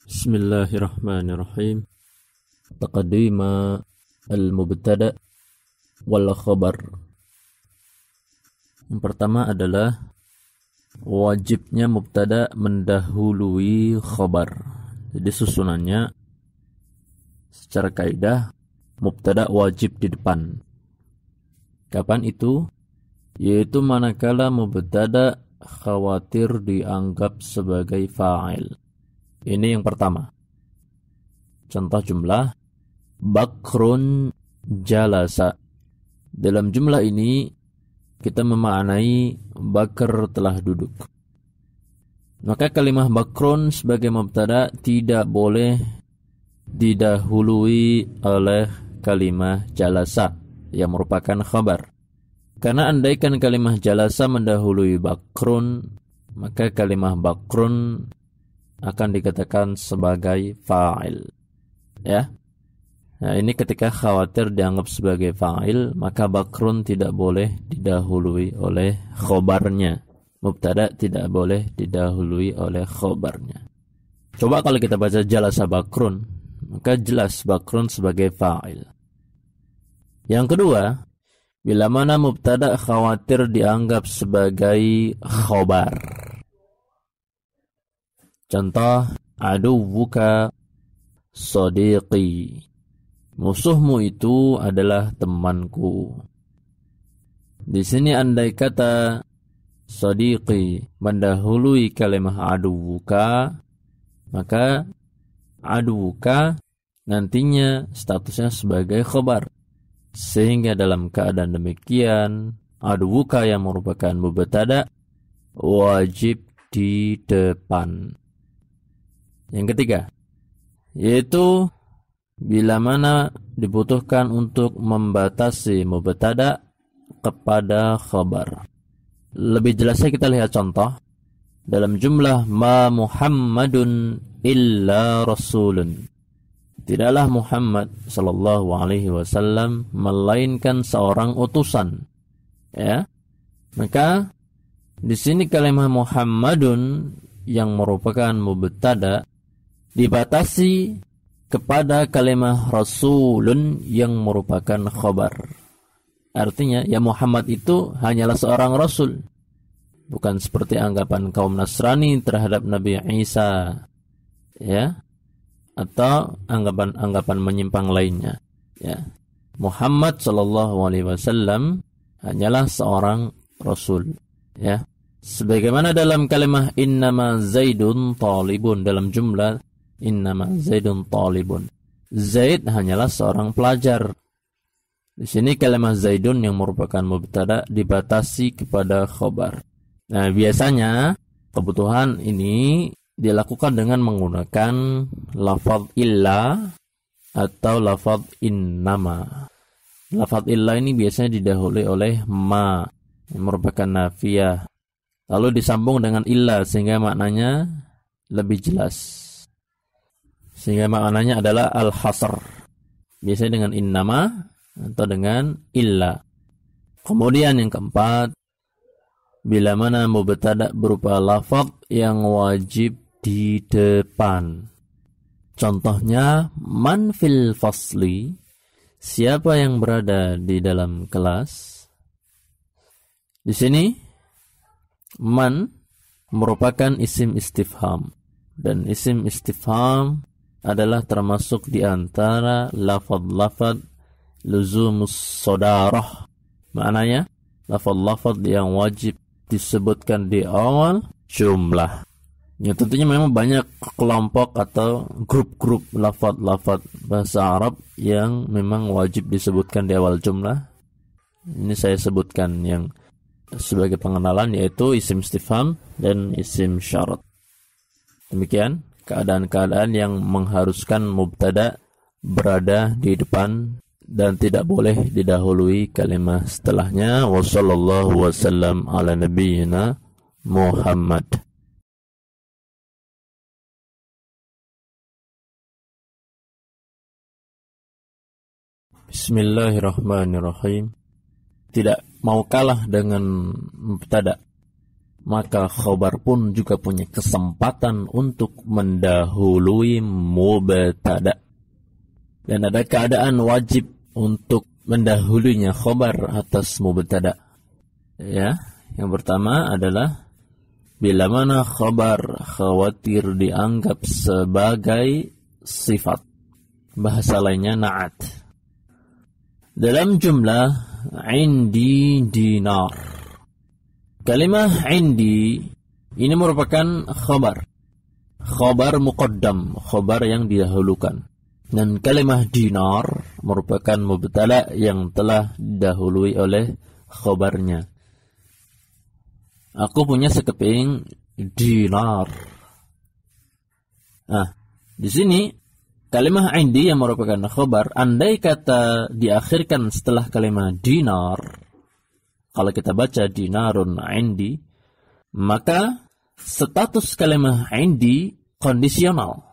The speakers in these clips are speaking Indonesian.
Bismillahirrahmanirrahim. Taqdima al-mubtada wal khabar. Yang pertama adalah wajibnya mubtada mendahului khabar. Jadi susunannya secara kaidah mubtada wajib di depan. Kapan itu? Yaitu manakala mubtada khawatir dianggap sebagai fa'il. Ini yang pertama. Contoh jumlah Bakrun jalasa. Dalam jumlah ini kita memaknai Bakr telah duduk. Maka kalimah Bakrun sebagai mubtada tidak boleh didahului oleh kalimah jalasa yang merupakan khabar. Karena andaikan kalimah jalasa mendahului Bakrun, maka kalimah Bakrun akan dikatakan sebagai fa'il. Ya. Nah, ini ketika khawatir dianggap sebagai fa'il, maka bakrun tidak boleh didahului oleh khobarnya. Mubtada tidak boleh didahului oleh khobarnya. Coba kalau kita baca jalasa bakrun, maka jelas bakrun sebagai fa'il. Yang kedua, bila mana mubtada khawatir dianggap sebagai khobar. Contoh, aduwuka sadiqi. Musuhmu itu adalah temanku. Di sini andai kata sadiqi mendahului kalimah aduwuka, maka aduwuka nantinya statusnya sebagai khabar. Sehingga dalam keadaan demikian, aduwuka yang merupakan mubtada wajib di depan. Yang ketiga, yaitu bila mana dibutuhkan untuk membatasi mubtada kepada khabar. Lebih jelasnya kita lihat contoh dalam jumlah ma Muhammadun illa rasulun. Tidaklah Muhammad sallallahu alaihi wasallam melainkan seorang utusan. Ya. Maka di sini kalimah Muhammadun yang merupakan mubtada dibatasi kepada kalimah Rasulun yang merupakan khabar. Artinya, ya Muhammad itu hanyalah seorang Rasul. Bukan seperti anggapan kaum Nasrani terhadap Nabi Isa. Ya. Atau anggapan-anggapan menyimpang lainnya. Ya. Muhammad sallallahu alaihi wasallam hanyalah seorang Rasul. Ya. Sebagaimana dalam kalimah innama Zaidun talibun, dalam jumlah innama Zaidun talibun, Zaid hanyalah seorang pelajar. Di sini kalimah Zaidun yang merupakan mubtada dibatasi kepada khabar. Nah, biasanya kebutuhan ini dilakukan dengan menggunakan lafaz illa atau lafaz innama. Lafaz illa ini biasanya didahului oleh ma yang merupakan nafiyah, lalu disambung dengan illa sehingga maknanya lebih jelas. Sehingga maknanya adalah al-hasr. Biasanya dengan innama atau dengan illa. Kemudian yang keempat, bila mana mubtada berupa lafaz yang wajib di depan. Contohnya, man fil fasli, siapa yang berada di dalam kelas. Di sini, man merupakan isim istifham. Dan isim istifham adalah termasuk di antara lafaz-lafaz luzumus sodarah. Maknanya, lafaz-lafaz yang wajib disebutkan di awal jumlah. Ya, tentunya memang banyak kelompok atau grup-grup lafaz-lafaz bahasa Arab yang memang wajib disebutkan di awal jumlah. Ini saya sebutkan yang sebagai pengenalan, yaitu isim istifham dan isim syarat. Demikian keadaan-keadaan yang mengharuskan mubtada berada di depan dan tidak boleh didahului kalimat setelahnya. Wassallallahu wasallam ala nabiyyina Muhammad. Bismillahirrahmanirrahim. Tidak mau kalah dengan mubtada, maka khabar pun juga punya kesempatan untuk mendahului mubtada. Dan ada keadaan wajib untuk mendahulunya khabar atas mubtada. Ya, yang pertama adalah bila mana khabar khawatir dianggap sebagai sifat. Bahasa lainnya na'at. Dalam jumlah indi dinar. Kalimah indi ini merupakan khabar. Khabar muqaddam, khabar yang didahulukan. Dan kalimah dinar merupakan mubtada yang telah didahului oleh khabarnya. Aku punya sekeping dinar. Nah, di sini kalimah indi yang merupakan khabar, andai kata diakhirkan setelah kalimah dinar, kalau kita baca dinarun indi, maka status kalimah indi kondisional.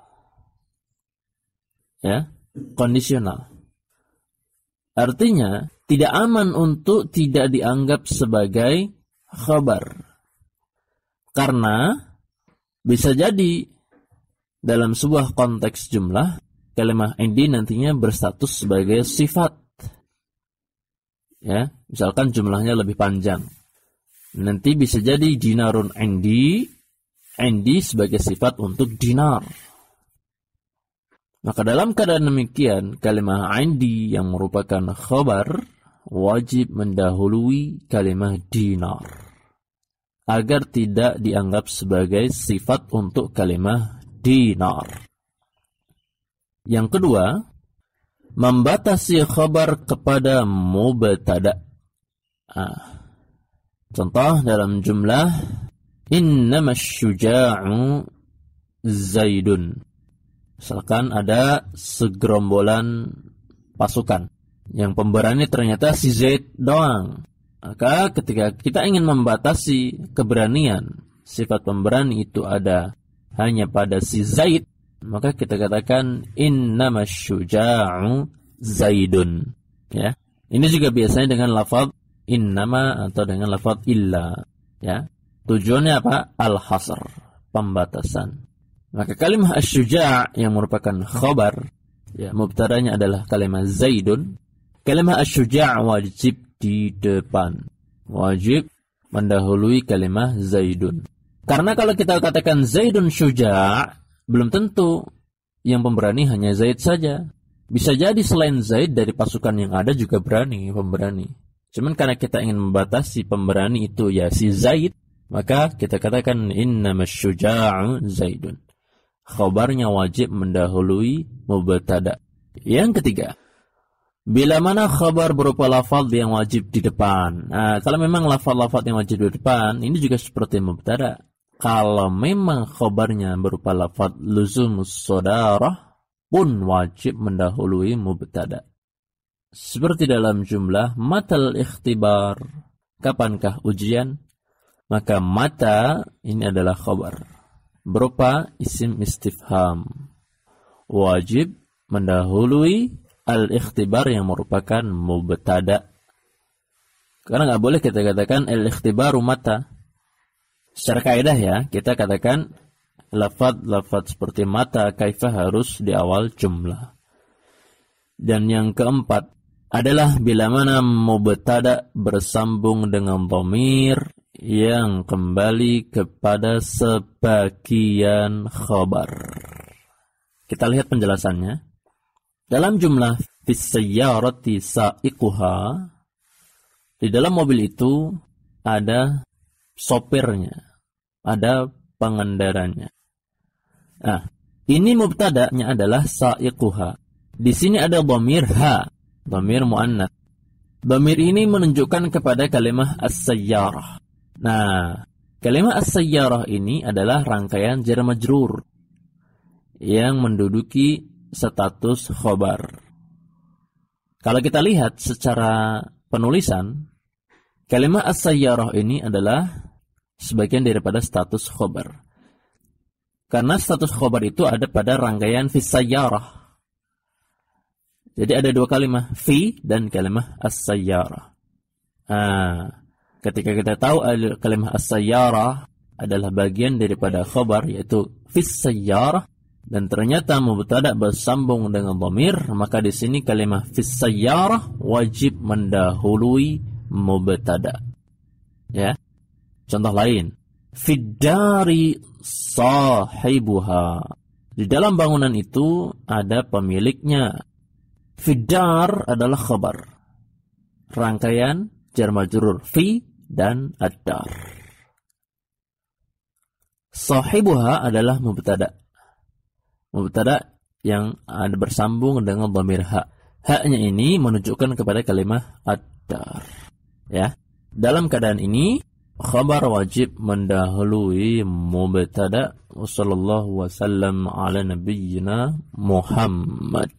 Ya, kondisional. Artinya, tidak aman untuk tidak dianggap sebagai khabar. Karena bisa jadi dalam sebuah konteks jumlah, kalimah indi nantinya berstatus sebagai sifat. Ya, misalkan jumlahnya lebih panjang. Nanti bisa jadi dinarun indi sebagai sifat untuk dinar. Maka dalam keadaan demikian, kalimah indi yang merupakan khabar wajib mendahului kalimah dinar agar tidak dianggap sebagai sifat untuk kalimah dinar. Yang kedua, membatasi khabar kepada mubtada. Contoh dalam jumlah innamas syuja'u zaidun. Misalkan ada segerombolan pasukan yang pemberani ternyata si Zaid doang. Maka ketika kita ingin membatasi keberanian, sifat pemberani itu ada hanya pada si Zaid, maka kita katakan innamas syuja'u zaidun. Ya. Ini juga biasanya dengan lafaz innama atau dengan lafaz illa. Ya. Tujuannya apa? Al-hasr, pembatasan. Maka kalimah asy-syuja' yang merupakan khabar, ya, mubtadanya adalah kalimah zaidun. Kalimah asy-syuja' wajib di depan. Wajib mendahului kalimah zaidun. Karena kalau kita katakan zaidun syuja', belum tentu yang pemberani hanya Zaid saja. Bisa jadi selain Zaid dari pasukan yang ada juga pemberani. Cuman karena kita ingin membatasi pemberani itu ya si Zaid, maka kita katakan innamas syuja'u Zaidun. Khabarnya wajib mendahului mubtada. Yang ketiga, bila mana khabar berupa lafaz yang wajib di depan. Nah, kalau memang lafaz-lafaz yang wajib di depan, ini juga seperti mubtada. Kalau memang khabarnya berupa lafaz luzumus sodarah, pun wajib mendahului mubtada. Seperti dalam jumlah matal ikhtibar, kapankah ujian? Maka mata ini adalah khabar berupa isim istifham. Wajib mendahului al-ikhtibar yang merupakan mubtada. Karena nggak boleh kita katakan al-ikhtibaru mata. Secara kaidah ya, kita katakan lafaz seperti mata kaifa harus di awal jumlah. Dan yang keempat adalah bila mana mubtada bersambung dengan dhamir yang kembali kepada sebagian khabar. Kita lihat penjelasannya. Dalam jumlah fis sayyarati sa'iquha, di dalam mobil itu ada sopirnya, ada pengendaranya. Nah, ini mubtada'nya adalah sa'iquha. Di sini ada dhamir ha, dhamir muannats. Dhamir ini menunjukkan kepada kalimah as-sayyarah. Nah, kalimah as-sayyarah ini adalah rangkaian jar majrur yang menduduki status khabar. Kalau kita lihat secara penulisan, kalimah as-sayyarah ini adalah sebagian daripada status khabar. Karena status khabar itu ada pada rangkaian fi sayyarah. Jadi ada dua kalimah, fi dan kalimah as-sayyarah. ketika kita tahu kalimah as-sayyarah adalah bagian daripada khabar, yaitu fis sayyarah, dan ternyata mubtada bersambung dengan dhamir, maka di sini kalimah fis sayyarah wajib mendahului mubtada. Ya. Contoh lain, fiddari sahibuha. Di dalam bangunan itu ada pemiliknya. Fiddar adalah khabar, rangkaian jar majrur fi dan ad-dar. Sahibuha adalah mubtada. Mubtada yang ada bersambung dengan dhamir ha. Ha-nya ini menunjukkan kepada kalimah ad-dar. Ya. Dalam keadaan ini khabar wajib mendahului mubtada. Wassallallahu wasallam ala nabiyyina Muhammad.